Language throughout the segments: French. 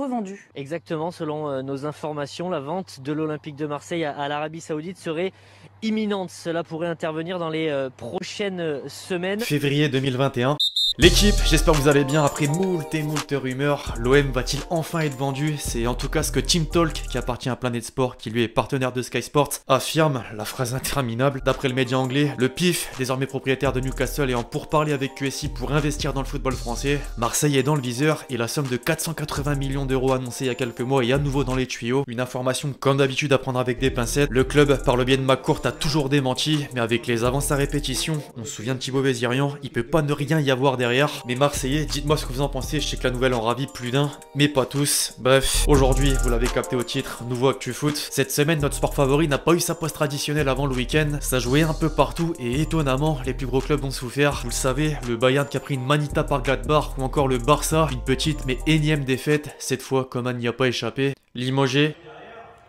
revendu. Exactement, selon nos informations, la vente de l'Olympique de Marseille à l'Arabie Saoudite serait imminente. Cela pourrait intervenir dans les prochaines semaines. Février 2021. L'équipe, j'espère que vous allez bien. Après moult et moult rumeurs, l'OM va-t-il enfin être vendu? C'est en tout cas ce que Team Talk, qui appartient à Planet Sport, qui lui est partenaire de Sky Sports, affirme. La phrase interminable. D'après le média anglais, le PIF, désormais propriétaire de Newcastle, est en pourparlers avec QSI pour investir dans le football français. Marseille est dans le viseur et la somme de 480 millions d'euros annoncée il y a quelques mois est à nouveau dans les tuyaux. Une information comme d'habitude à prendre avec des pincettes. Le club, par le biais de McCourt, a toujours démenti, mais avec les avances à répétition, on se souvient de Thibaut Vézirian, il peut pas ne rien y avoir derrière. Mais Marseillais, dites-moi ce que vous en pensez, je sais que la nouvelle en ravit plus d'un, mais pas tous. Bref, aujourd'hui, vous l'avez capté au titre, nouveau Actu Foot. Cette semaine, notre sport favori n'a pas eu sa pause traditionnelle avant le week-end. Ça jouait un peu partout et étonnamment, les plus gros clubs ont souffert. Vous le savez, le Bayern qui a pris une manita par Gladbach ou encore le Barça, une petite mais énième défaite. Cette fois, Coman n'y a pas échappé. Limogé.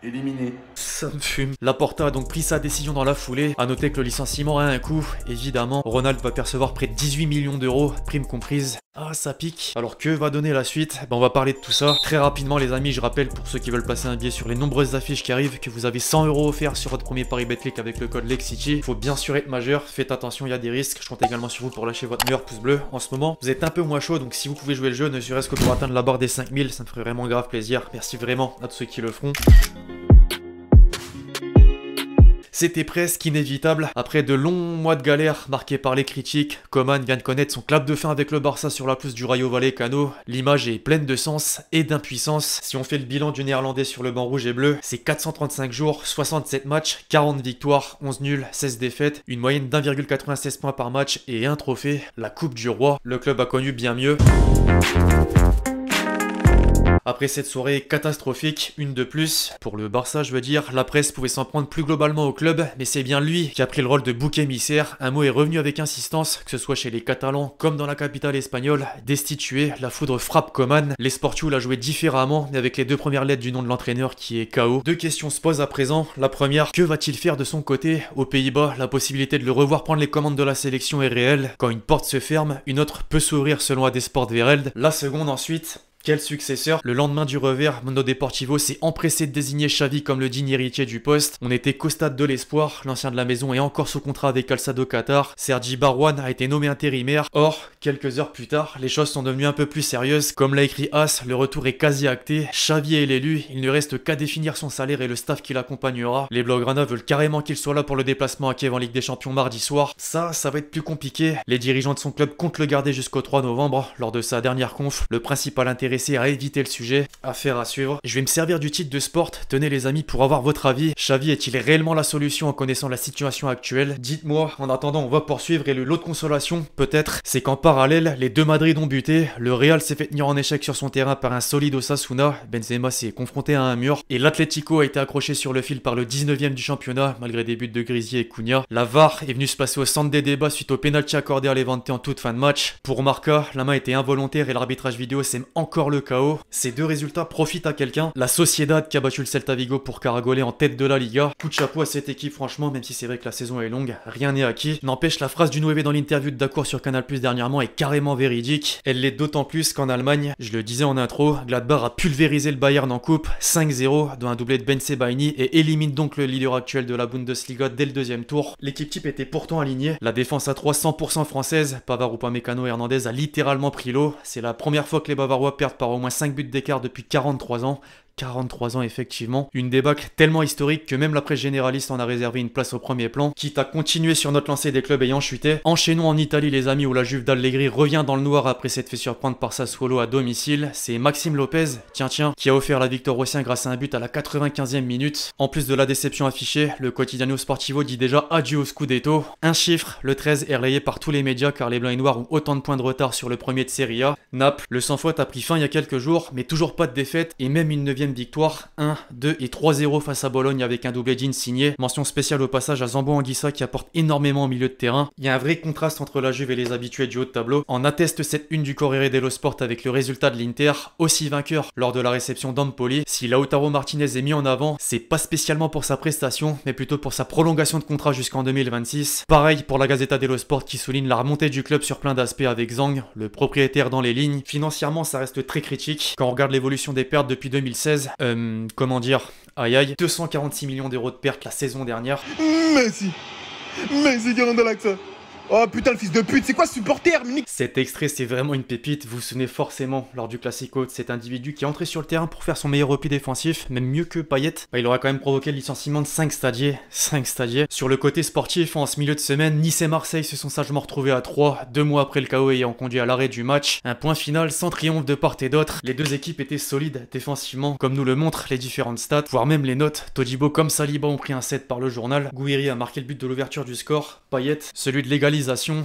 Éliminé. Ça me fume. Laporta a donc pris sa décision dans la foulée. A noter que le licenciement a un coût. Évidemment, Ronald va percevoir près de 18 millions d'euros, prime comprise. Ah, ça pique. Alors que va donner la suite? On va parler de tout ça. Très rapidement les amis, je rappelle pour ceux qui veulent passer un billet sur les nombreuses affiches qui arrivent que vous avez 100 € offerts sur votre premier pari Betclic avec le code LEXCITY. Faut bien sûr être majeur, faites attention, il y a des risques. Je compte également sur vous pour lâcher votre meilleur pouce bleu. En ce moment, vous êtes un peu moins chaud, donc si vous pouvez jouer le jeu, ne serait-ce que pour atteindre la barre des 5000, ça me ferait vraiment grave plaisir. Merci vraiment à tous ceux qui le feront. C'était presque inévitable. Après de longs mois de galère marqués par les critiques, Coman vient de connaître son clap de fin avec le Barça sur la pelouse du Rayo Vallecano. L'image est pleine de sens et d'impuissance. Si on fait le bilan du néerlandais sur le banc rouge et bleu, c'est 435 jours, 67 matchs, 40 victoires, 11 nuls, 16 défaites, une moyenne d'1,96 points par match et un trophée, la Coupe du Roi. Le club a connu bien mieux. Après cette soirée catastrophique, une de plus, pour le Barça je veux dire, la presse pouvait s'en prendre plus globalement au club, mais c'est bien lui qui a pris le rôle de bouc émissaire. Un mot est revenu avec insistance, que ce soit chez les Catalans comme dans la capitale espagnole, destitué, la foudre frappe Coman. Les Sportius l'a joué différemment, mais avec les deux premières lettres du nom de l'entraîneur qui est KO. Deux questions se posent à présent. La première, que va-t-il faire de son côté? Aux Pays-Bas, la possibilité de le revoir prendre les commandes de la sélection est réelle. Quand une porte se ferme, une autre peut s'ouvrir selon Adesport Vereld. La seconde ensuite... Quel successeur? Le lendemain du revers, Mundo Deportivo s'est empressé de désigner Xavi comme le digne héritier du poste. On était qu'au stade de l'espoir, l'ancien de la maison est encore sous contrat avec Calçado Qatar. Sergi Barwan a été nommé intérimaire. Or, quelques heures plus tard, les choses sont devenues un peu plus sérieuses. Comme l'a écrit As, le retour est quasi acté. Xavi est l'élu, il ne reste qu'à définir son salaire et le staff qui l'accompagnera. Les Blaugrana veulent carrément qu'il soit là pour le déplacement à Kiev en Ligue des Champions mardi soir. Ça va être plus compliqué. Les dirigeants de son club comptent le garder jusqu'au 3 novembre. Lors de sa dernière conf, le principal intéressé à éviter le sujet. Affaire à suivre. Je vais me servir du titre de Sport. Tenez les amis pour avoir votre avis. Xavi est-il réellement la solution en connaissant la situation actuelle? Dites-moi. En attendant, on va poursuivre et le lot de consolation, peut-être, c'est qu'en parallèle, les deux Madrid ont buté. Le Real s'est fait tenir en échec sur son terrain par un solide Osasuna. Benzema s'est confronté à un mur. Et l'Atlético a été accroché sur le fil par le 19e du championnat, malgré des buts de Grisier et Cunha. La VAR est venue se placer au centre des débats suite au pénalty accordé à Levante en toute fin de match. Pour Marca, la main était involontaire et l'arbitrage vidéo sème encore le chaos. Ces deux résultats profitent à quelqu'un. La Sociedad qui a battu le Celta Vigo pour caragoler en tête de la Liga. Coup de chapeau à cette équipe franchement, même si c'est vrai que la saison est longue, rien n'est acquis. N'empêche, la phrase du 9 dans l'interview de Dacour sur Canal+ dernièrement est carrément véridique. Elle l'est d'autant plus qu'en Allemagne, je le disais en intro, Gladbach a pulvérisé le Bayern en coupe, 5-0, dont un doublé de Ben Sebaini et élimine donc le leader actuel de la Bundesliga dès le deuxième tour. L'équipe type était pourtant alignée. La défense à 3 100% française, Pavard, Upamecano et Hernandez a littéralement pris l'eau. C'est la première fois que les Bavarois perdent par au moins 5 buts d'écart depuis 43 ans. 43 ans effectivement, une débâcle tellement historique que même la presse généraliste en a réservé une place au premier plan, quitte à continuer sur notre lancée des clubs ayant chuté. Enchaînons en Italie les amis où la Juve d'Allegri revient dans le noir après s'être fait surprendre par Sassuolo à domicile. C'est Maxime Lopez, tiens, qui a offert la victoire aux siens grâce à un but à la 95e minute. En plus de la déception affichée, le Quotidiano Sportivo dit déjà adieu au Scudetto. Un chiffre, le 13 est relayé par tous les médias car les Blancs et Noirs ont autant de points de retard sur le premier de Serie A. Naples, le sans faute a pris fin il y a quelques jours, mais toujours pas de défaite et même une 9e 9e victoire, 1, 2 et 3-0 face à Bologne avec un doublé Jean signé. Mention spéciale au passage à Zambo Anguissa qui apporte énormément au milieu de terrain. Il y a un vrai contraste entre la Juve et les habitués du haut de tableau. En atteste cette une du Corriere dello Sport avec le résultat de l'Inter, aussi vainqueur lors de la réception d'Empoli. Si Lautaro Martinez est mis en avant, c'est pas spécialement pour sa prestation, mais plutôt pour sa prolongation de contrat jusqu'en 2026. Pareil pour la Gazzetta dello Sport qui souligne la remontée du club sur plein d'aspects avec Zhang, le propriétaire dans les lignes. Financièrement, ça reste très critique. Quand on regarde l'évolution des pertes depuis 2016, comment dire, aïe aïe, 246 millions d'euros de pertes la saison dernière. Messi qui rentre dans l'axe. Oh putain le fils de pute, c'est quoi ce supporter? Cet extrait c'est vraiment une pépite, vous vous souvenez forcément lors du Classico de cet individu qui est entré sur le terrain pour faire son meilleur repli défensif, même mieux que Payet. Il aurait quand même provoqué le licenciement de 5 stadiers. Sur le côté sportif, en ce milieu de semaine, Nice et Marseille se sont sagement retrouvés à 3, 2 mois après le chaos ayant conduit à l'arrêt du match. Un point final sans triomphe de part et d'autre. Les deux équipes étaient solides défensivement, comme nous le montrent les différentes stats, voire même les notes. Todibo comme Saliba ont pris un 7 par le journal. Gouiri a marqué le but de l'ouverture du score. Payet, celui de l'égalisation.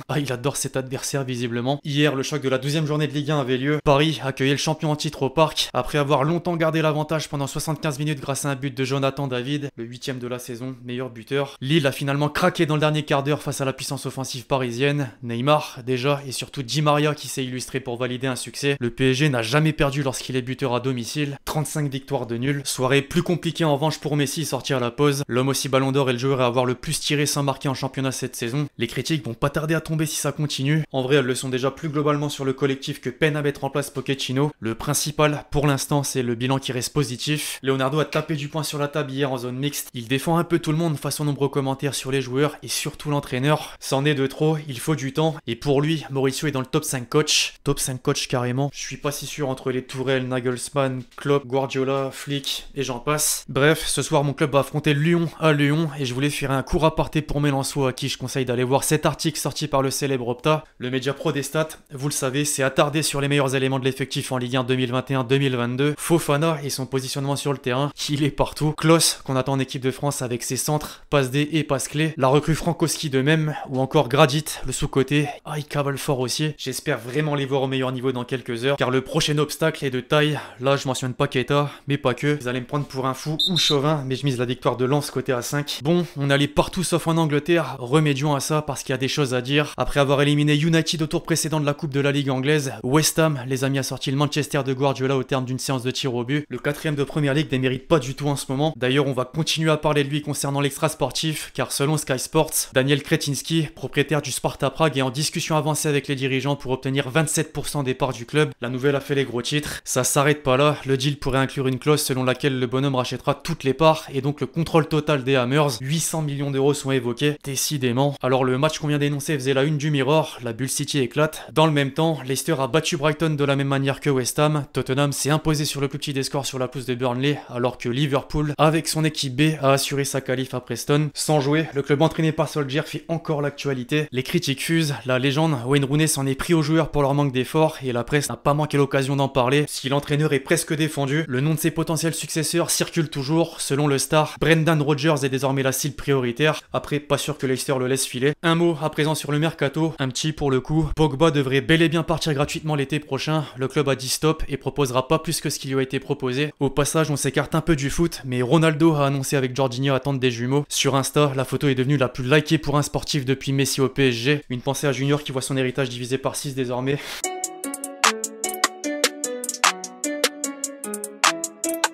Ah, il adore cet adversaire visiblement. Hier, le choc de la 12e journée de Ligue 1 avait lieu. Paris accueillait le champion en titre au Parc. Après avoir longtemps gardé l'avantage pendant 75 minutes grâce à un but de Jonathan David, le 8e de la saison, meilleur buteur. Lille a finalement craqué dans le dernier quart d'heure face à la puissance offensive parisienne. Neymar, déjà, et surtout Di Maria qui s'est illustré pour valider un succès. Le PSG n'a jamais perdu lorsqu'il est buteur à domicile. 35 victoires de nul. Soirée plus compliquée en revanche pour Messi sortir à la pause. L'homme aussi ballon d'or et le joueur à avoir le plus tiré sans marquer en championnat cette saison. Les critiques vont pas tarder à tomber si ça continue. En vrai, elles le sont déjà plus globalement sur le collectif que peine à mettre en place Pochettino. Le principal, pour l'instant, c'est le bilan qui reste positif. Leonardo a tapé du poing sur la table hier en zone mixte. Il défend un peu tout le monde face aux nombreux commentaires sur les joueurs et surtout l'entraîneur. C'en est de trop, il faut du temps. Et pour lui, Mauricio est dans le top 5 coach. Top 5 coach carrément. Je suis pas si sûr entre les Tourelle, Nagelsmann, Klopp, Guardiola, Flick et j'en passe. Bref, ce soir, mon club va affronter Lyon à Lyon et je voulais faire un court aparté pour Mélenchon à qui je conseille d'aller voir cet article sorti par le célèbre Opta. Le média pro des stats, vous le savez, s'est attardé sur les meilleurs éléments de l'effectif en Ligue 1 2021-2022. Fofana et son positionnement sur le terrain, il est partout. Klose, qu'on attend en équipe de France avec ses centres, passes D et passes clés. La recrue Frankowski de même, ou encore Gradit, le sous-côté. Ah, il cavale fort aussi. J'espère vraiment les voir au meilleur niveau dans quelques heures, car le prochain obstacle est de taille. Là, je mentionne pas Keita, mais pas que. Vous allez me prendre pour un fou ou chauvin, mais je mise la victoire de Lens côté à 5. Bon, on allait partout sauf en Angleterre. Remédions à ça parce qu'il y a des choses à dire. Après avoir éliminé United au tour précédent de la Coupe de la Ligue anglaise, West Ham, les amis, a sorti le Manchester de Guardiola au terme d'une séance de tir au but. Le 4e de Premier League ne mérite pas du tout en ce moment. D'ailleurs, on va continuer à parler de lui concernant l'extra sportif, car selon Sky Sports, Daniel Kretinsky, propriétaire du Sparta Prague, est en discussion avancée avec les dirigeants pour obtenir 27% des parts du club. La nouvelle a fait les gros titres. Ça s'arrête pas là. Le deal pourrait inclure une clause selon laquelle le bonhomme rachètera toutes les parts et donc le contrôle total des Hammers. 800 millions d'euros sont évoqués. Décidément. Alors le match qu'on vient d'énoncer faisait la une du Mirror. La Bull City éclate. Dans le même temps, Leicester a battu Brighton de la même manière que West Ham. Tottenham s'est imposé sur le plus petit des scores sur la pelouse de Burnley, alors que Liverpool, avec son équipe B, a assuré sa qualif à Preston. Sans jouer, le club entraîné par Solskjaer fait encore l'actualité. Les critiques fusent. La légende Wayne Rooney s'en est pris aux joueurs pour leur manque d'effort et la presse n'a pas manqué l'occasion d'en parler. Si l'entraîneur est presque défendu, le nom de ses potentiels successeurs circule toujours. Selon le Star, Brendan Rodgers est désormais la cible prioritaire. Après, pas sûr que Leicester le laisse filer. Un mot à présent sur le mercato, un petit pour le coup. Pogba devrait bel et bien partir gratuitement l'été prochain. Le club a dit stop et proposera pas plus que ce qui lui a été proposé. Au passage, on s'écarte un peu du foot, mais Ronaldo a annoncé avec Jorginho attendre des jumeaux. Sur Insta, la photo est devenue la plus likée pour un sportif depuis Messi au PSG. Une pensée à Junior qui voit son héritage divisé par 6 désormais.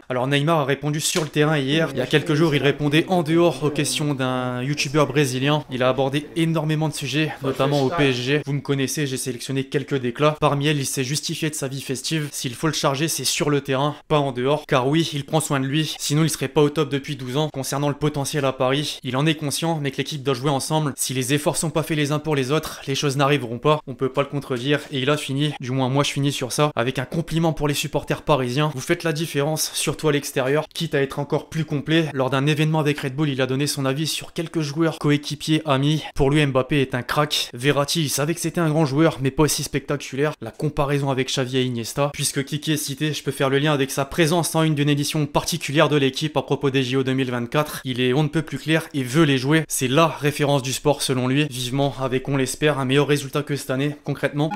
Alors Neymar a répondu sur le terrain hier. Il y a quelques jours, il répondait en dehors aux questions d'un youtubeur brésilien. Il a abordé énormément de sujets, notamment au PSG. Vous me connaissez, j'ai sélectionné quelques déclats. Parmi elles, il s'est justifié de sa vie festive. S'il faut le charger, c'est sur le terrain, pas en dehors. Car oui, il prend soin de lui, sinon il serait pas au top depuis 12 ans. Concernant le potentiel à Paris, il en est conscient, mais que l'équipe doit jouer ensemble. Si les efforts sont pas faits les uns pour les autres, les choses n'arriveront pas. On peut pas le contredire. Et il a fini, du moins moi je finis sur ça, avec un compliment pour les supporters parisiens. Vous faites la différence, surtout à l'extérieur, quitte à être encore plus complet. Lors d'un événement avec Red Bull, il a donné son avis sur quelques joueurs, coéquipiers, amis. Pour lui, Mbappé est un crack. Verratti, il savait que c'était un grand joueur, mais pas aussi spectaculaire. La comparaison avec Xavi et Iniesta. Puisque Kiki est cité, je peux faire le lien avec sa présence en une d'une édition particulière de l'équipe à propos des JO 2024. Il est on ne peut plus clair et veut les jouer. C'est la référence du sport selon lui. Vivement, avec on l'espère, un meilleur résultat que cette année, concrètement.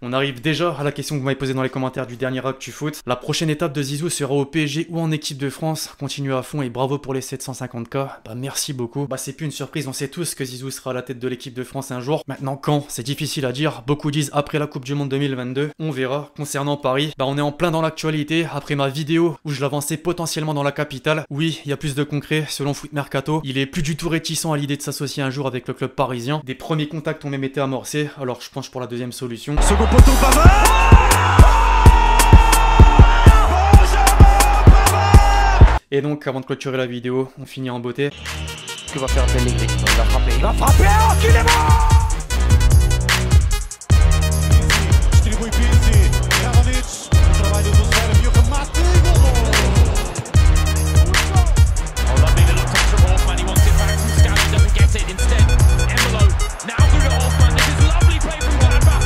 On arrive déjà à la question que vous m'avez posée dans les commentaires du dernier Actu Foot. La prochaine étape de Zizou sera au PSG ou en équipe de France. Continuez à fond et bravo pour les 750K. Bah merci beaucoup. Bah c'est plus une surprise, on sait tous que Zizou sera à la tête de l'équipe de France un jour. Maintenant quand? C'est difficile à dire. Beaucoup disent après la Coupe du Monde 2022. On verra. Concernant Paris, bah on est en plein dans l'actualité. Après ma vidéo où je l'avançais potentiellement dans la capitale. Oui, il y a plus de concret selon Foot Mercato. Il est plus du tout réticent à l'idée de s'associer un jour avec le club parisien. Des premiers contacts ont même été amorcés. Alors je penche pour la deuxième solution. Second poteau, Et donc avant de clôturer la vidéo, on finit en beauté. Que va faire Pellegrini? Il va frapper. il va frapper, oh qu'il est mort. Distribui Pizzi, Kramaric, trabalho do Sérgio, remate e gol! Oh, lovely little touch from Hoffman, he wants it back from Scally, doesn't get it, instead Embolo, now through to Hoffman, this is lovely play from Gladbach,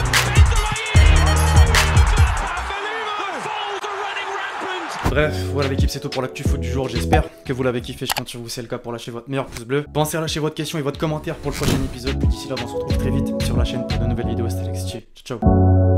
Bref, voilà l'équipe, c'est tout pour l'actu foot du jour, j'espère que vous l'avez kiffé, je compte sur vous, c'est le cas pour lâcher votre meilleur pouce bleu. Pensez à lâcher votre question et votre commentaire pour le prochain épisode, d'ici là on se retrouve très vite sur la chaîne pour de nouvelles vidéos, c'était Alexis, ciao ciao.